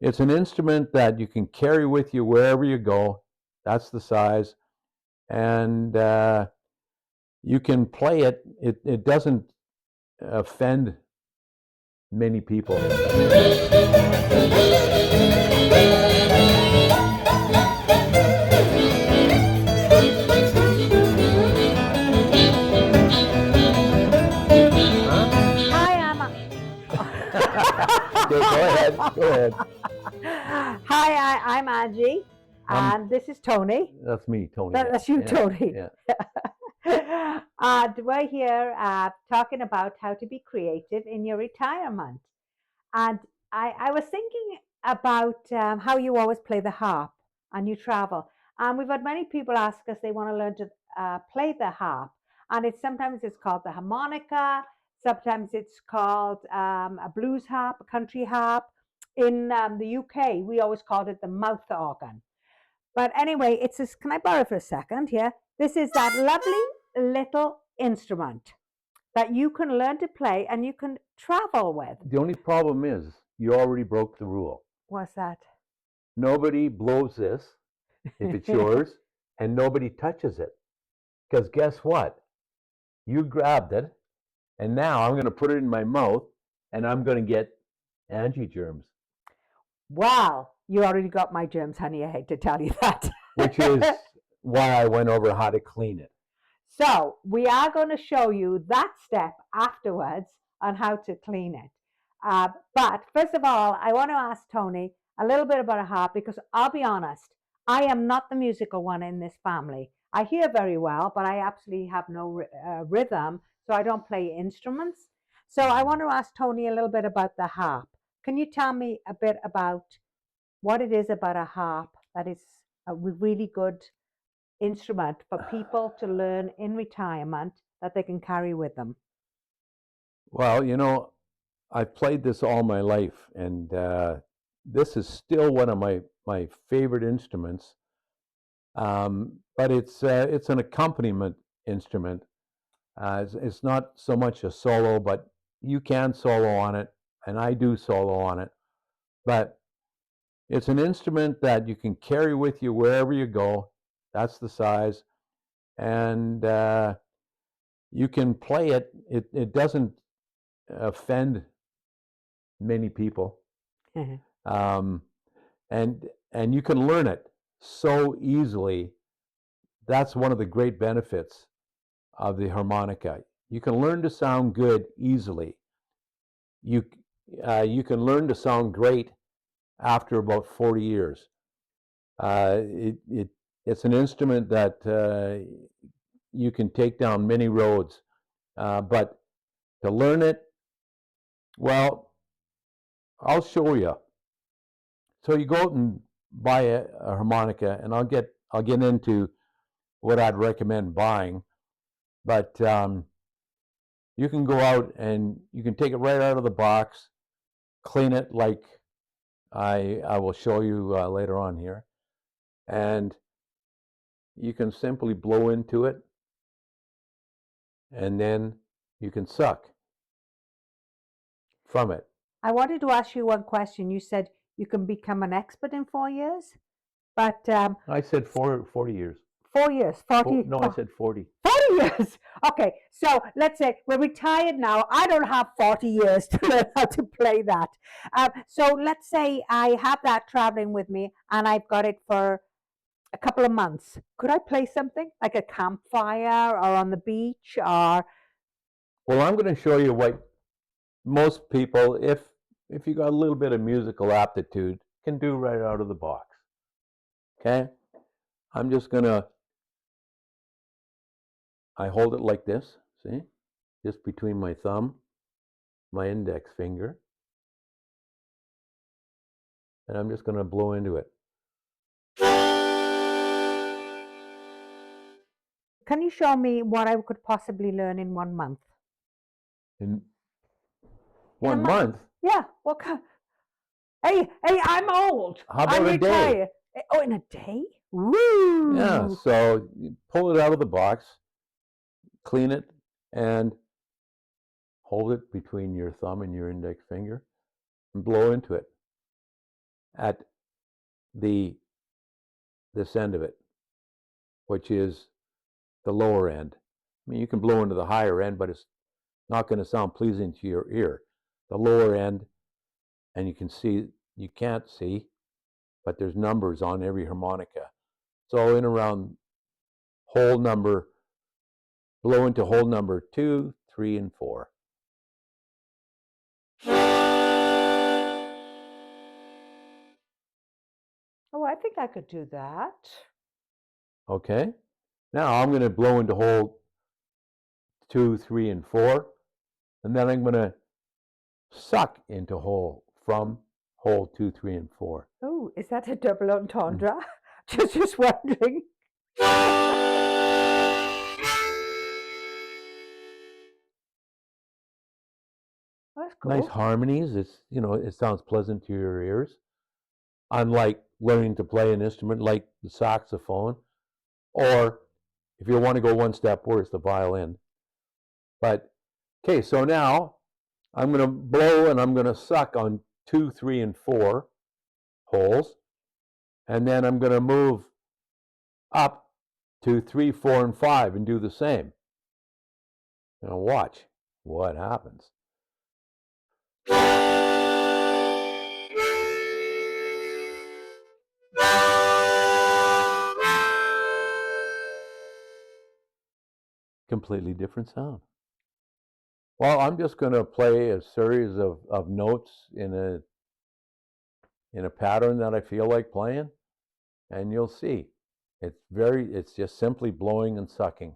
It's an instrument that you can carry with you wherever you go. That's the size. And you can play it. It doesn't offend many people. Hi, I'm. Okay, go ahead. Go ahead. Hi, I'm Anjy, Um, and this is Tony. that's me, Tony. That's you, Yeah, Tony. yeah. We're here talking about how to be creative in your retirement. And I was thinking about how you always play the harp and you travel. And we've had many people ask us they want to learn to play the harp. And sometimes it's called the harmonica, sometimes it's called a blues harp, a country harp. In the UK, we always called it the mouth organ. But anyway, it's this. Can I borrow for a second here? This is that lovely little instrument that you can learn to play and you can travel with. The only problem is you already broke the rule. What's that? Nobody blows this if it's yours, and nobody touches it. Because guess what? You grabbed it, and now I'm going to put it in my mouth, and I'm going to get Anjy germs, Wow, you already got my germs, honey. I hate to tell you that. which is why I went over how to clean it. So we are going to show you that step afterwards on how to clean it. But first of all, I want to ask Tony a little bit about a harp because I'll be honest, I am not the musical one in this family. I hear very well, but I absolutely have no rhythm, so I don't play instruments. So I want to ask Tony a little bit about the harp. Can you tell me a bit about what it is about a harp that is a really good instrument for people to learn in retirement that they can carry with them? Well, I've played this all my life, and this is still one of my favorite instruments. But it's an accompaniment instrument. It's not so much a solo, but you can solo on it, and I do solo on it. But it's an instrument that you can carry with you wherever you go. That's the size, and you can play it. It doesn't offend many people, um, and you can learn it so easily. That's one of the great benefits of the harmonica. You can learn to sound good easily. You you can learn to sound great after about 40 years. It's an instrument that you can take down many roads, but to learn it, well, I'll show you. So you go out and buy a harmonica, and I'll get into what I'd recommend buying. But you can go out and you can take it right out of the box, clean it like I will show you later on here, and you can simply blow into it, and then you can suck from it. I wanted to ask you one question. You said you can become an expert in 4 years, but I said 40 years. 4 years, 40, No, I said 40. 40 years. Okay, so let's say we're retired now. I don't have 40 years to learn how to play that. So let's say I have that traveling with me and I've got it for a couple of months. Could I play something like a campfire or on the beach or? Well, I'm going to show you what most people, if you got a little bit of musical aptitude, can do right out of the box. Okay? I'm just going to, I hold it like this, see? Just between my thumb, my index finger, and I'm just going to blow into it. Can you show me what I could possibly learn in 1 month? In In a 1 month? Yeah. What kind? Hey, I'm old. How I'm about a day? retired. Oh, in a day? Woo! Yeah, so you pull it out of the box, clean it, and hold it between your thumb and your index finger, and blow into it. at the this end of it, which is the lower end. I mean, you can blow into the higher end, but it's not going to sound pleasing to your ear. The lower end, and you can't see, but there's numbers on every harmonica. So in around hole number, blow into hole number 2, 3, and 4. Oh, I think I could do that. Okay? Now I'm going to blow into hole 2, 3, and 4, and then I'm going to suck into from hole 2, 3, and 4. Oh, is that a double entendre? Just wondering. That's Nice cool. harmonies. It sounds pleasant to your ears. Unlike learning to play an instrument like the saxophone, or if you want to go one step worse, the violin. But okay, so now I'm going to blow and I'm going to suck on 2, 3, and 4 holes, and then I'm going to move up to 3, 4, and 5 and do the same. Now watch what happens. Completely different sound. Well, I'm just going to play a series of notes in a pattern that I feel like playing, and you'll see. It's just simply blowing and sucking.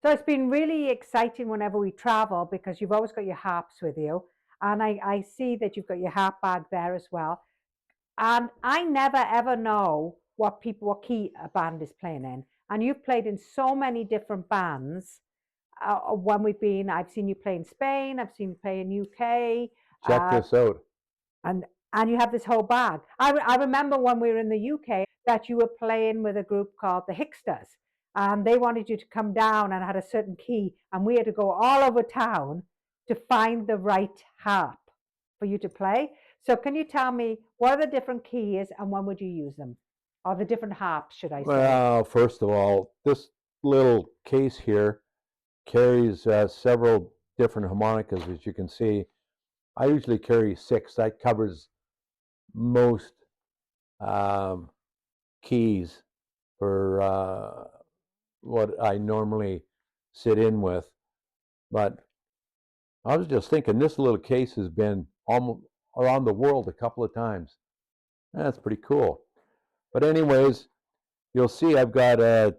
So it's been really exciting whenever we travel because you've always got your harps with you. And I see that you've got your harp bag there as well. And I never ever know what key a band is playing in. And you've played in so many different bands. When I've seen you play in Spain, I've seen you play in UK, Check uh, this out. and and you have this whole bag. I remember when we were in the UK that you were playing with a group called the Hicksters, and they wanted you to come down and had a certain key, and we had to go all over town to find the right harp for you to play. So can you tell me what are the different keys and when would you use them? Or the different harps, should I say? Well, first of all, this little case here carries several different harmonicas, as you can see. I usually carry 6. That covers most um, keys for what I normally sit in with. But I was just thinking, this little case has been almost around the world a couple of times. That's pretty cool. But anyways, you'll see I've got a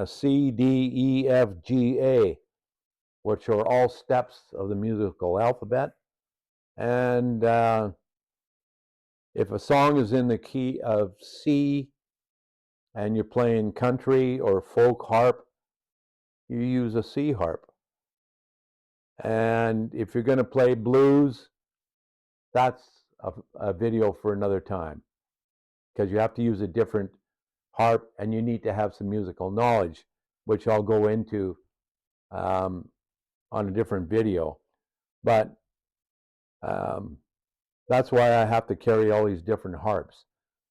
C, D, E, F, G, A, which are all steps of the musical alphabet. And if a song is in the key of C and you're playing country or folk harp, you use a C harp. And if you're going to play blues, that's a video for another time because you have to use a different harp and you need to have some musical knowledge, which I'll go into on a different video. But um, that's why I have to carry all these different harps.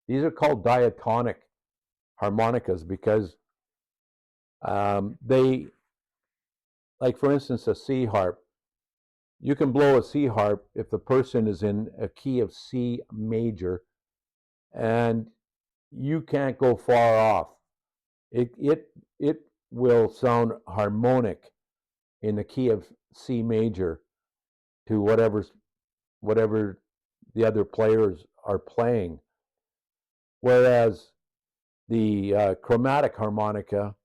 These are called diatonic harmonicas because they, like for instance, a C harp. You can blow a C harp if the person is in a key of C major, and you can't go far off. It will sound harmonic in the key of C major to whatever the other players are playing. Whereas the chromatic harmonica,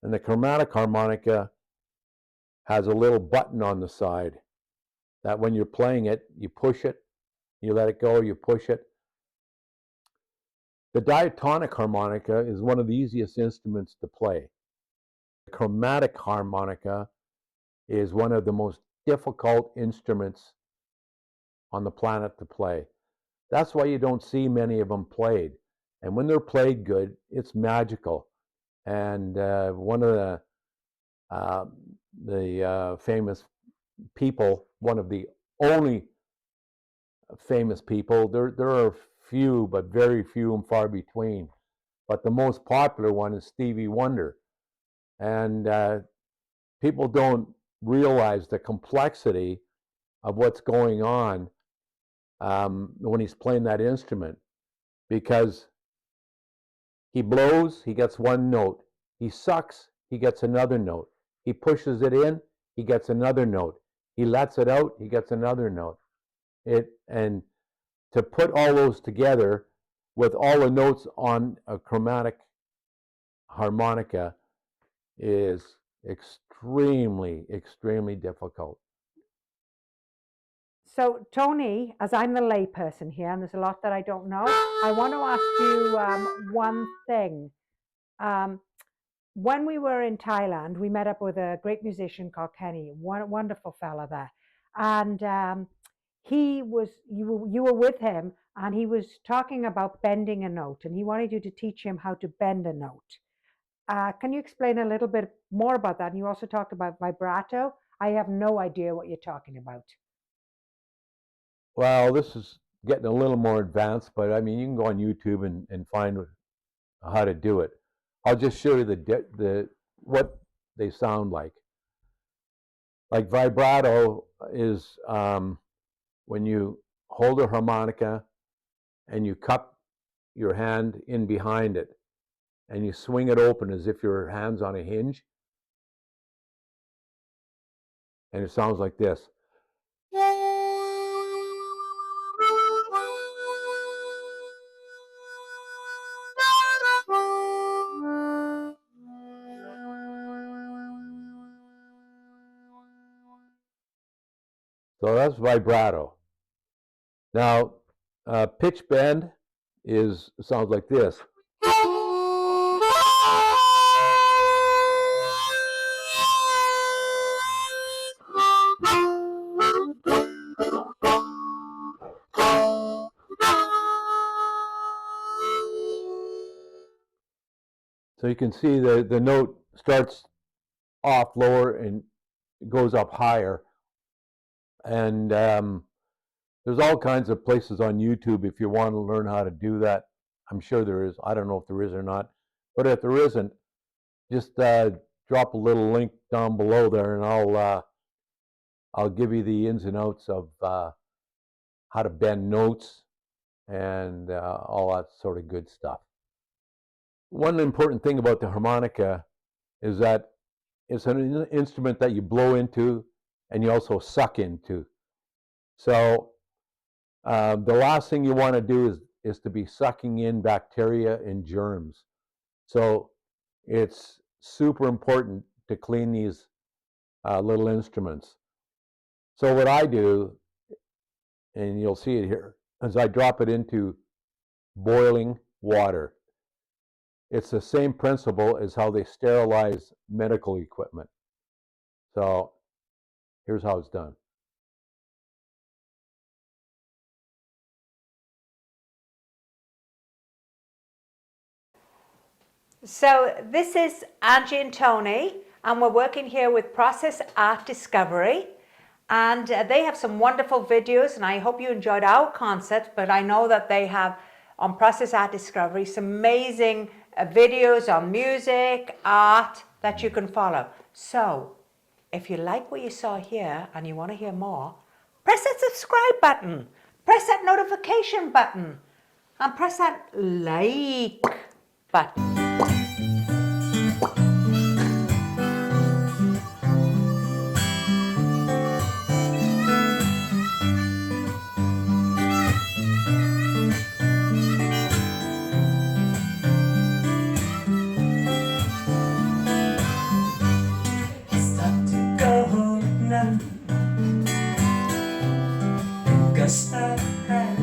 and the chromatic harmonica has a little button on the side that when you're playing it, you push it, you let it go, you push it. The diatonic harmonica is one of the easiest instruments to play. The chromatic harmonica is one of the most difficult instruments on the planet to play. That's why you don't see many of them played. And when they're played good, it's magical. And one of the famous people, one of the only famous people, there are few, but very few and far between. But the most popular one is Stevie Wonder. And people don't realize the complexity of what's going on when he's playing that instrument, because he blows, he gets one note. He sucks, he gets another note. He pushes it in, he gets another note. He lets it out, he gets another note. And to put all those together with all the notes on a chromatic harmonica is extremely, extremely difficult. So, Tony, as I'm the layperson here, and there's a lot that I don't know, I want to ask you one thing. When we were in Thailand, we met up with a great musician called Kenny, one wonderful fella there, and you were with him, and he was talking about bending a note, and he wanted you to teach him how to bend a note. Can you explain a little bit more about that? And you also talked about vibrato. I have no idea what you're talking about. Well, this is getting a little more advanced, but I mean, you can go on YouTube and find how to do it. I'll just show you the what they sound like. Like vibrato is when you hold a harmonica and you cup your hand in behind it and you swing it open as if your hand's on a hinge, and it sounds like this. So that's vibrato. Now, pitch bend sounds like this. So you can see the note starts off lower and goes up higher. And there's all kinds of places on YouTube if you want to learn how to do that. I'm sure there is. I don't know if there is or not. But if there isn't, just drop a little link down below there, and I'll give you the ins and outs of how to bend notes and all that sort of good stuff. One important thing about the harmonica is that it's an instrument that you blow into and you also suck into. So the last thing you want to do is to be sucking in bacteria and germs. So it's super important to clean these little instruments. So what I do, and you'll see it here, is I drop it into boiling water. It's the same principle as how they sterilize medical equipment. So here's how it's done. So this is Anjy and Tony, and we're working here with Process Art Discovery. And they have some wonderful videos, and I hope you enjoyed our concept, but I know that they have on Process Art Discovery some amazing videos on music, art that you can follow. So if you like what you saw here and you want to hear more, press that subscribe button, press that notification button, and press that like button. Go Yes, I have.